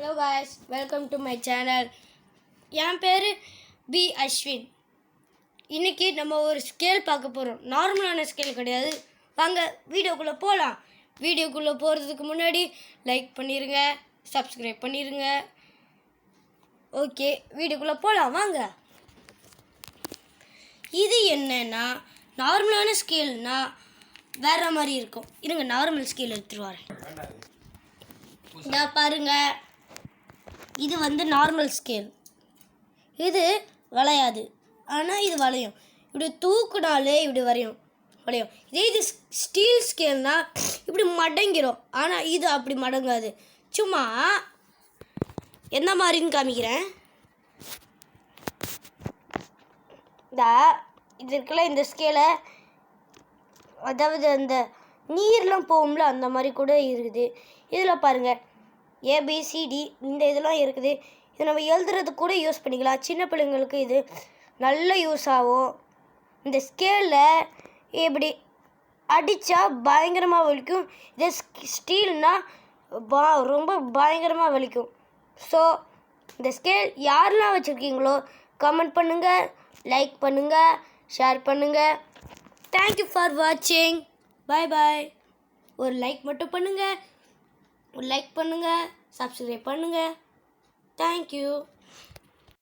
Hello guys, welcome to my channel. என் பேர் P Ashwin. இன்றைக்கி நம்ம ஒரு ஸ்கேல் பார்க்க போகிறோம். நார்மலான ஸ்கேல் கிடையாது. வாங்க வீடியோக்குள்ளே போகலாம். வீடியோக்குள்ளே போகிறதுக்கு முன்னாடி லைக் பண்ணிடுங்க, சப்ஸ்கிரைப் பண்ணிடுங்க. ஓகே, வீடியோக்குள்ளே போகலாம் வாங்க. இது என்னன்னா நார்மலான ஸ்கேல்னால் வேறு மாதிரி இருக்கும். இருங்க, நார்மல் ஸ்கேல் எடுத்துகிட்டு வரேன். இதான் பாருங்கள், இது வந்து நார்மல் ஸ்கேல். இது வளையாது, ஆனால் இது வளையும். இப்படி தூக்குனாலே இப்படி வளையும். இதே இது ஸ்டீல் ஸ்கேல்னால் இப்படி மடங்கிடும். ஆனால் இது அப்படி மடங்காது. சும்மா எந்த மாதிரின்னு காமிக்கிறேன். இது இருக்குல்ல, இந்த ஸ்கேலை, அதாவது அந்த நீர்லாம் போகும்ல, அந்த மாதிரி கூட இருக்குது. இதில் பாருங்கள், ஏபிசிடி இந்த இதெல்லாம் இருக்குது. இதை நம்ம எழுதுறதுக்கு கூட யூஸ் பண்ணிக்கலாம். சின்ன பிள்ளைங்களுக்கு இது நல்ல யூஸ் ஆகும். இந்த ஸ்கேலில் இப்படி அடித்தா பயங்கரமாக வலிக்கும். இதே ஸ்டீல்னால் ரொம்ப பயங்கரமாக வலிக்கும். ஸோ இந்த ஸ்கேல் யாரெல்லாம் வச்சுருக்கீங்களோ கமெண்ட் பண்ணுங்கள், லைக் பண்ணுங்கள், ஷேர் பண்ணுங்கள். தேங்க்யூ ஃபார் வாட்சிங். பாய் பாய். ஒரு லைக் மட்டும் பண்ணுங்கள், சப்ஸ்கிரைப் பண்ணுங்கள். தேங்க்யூ.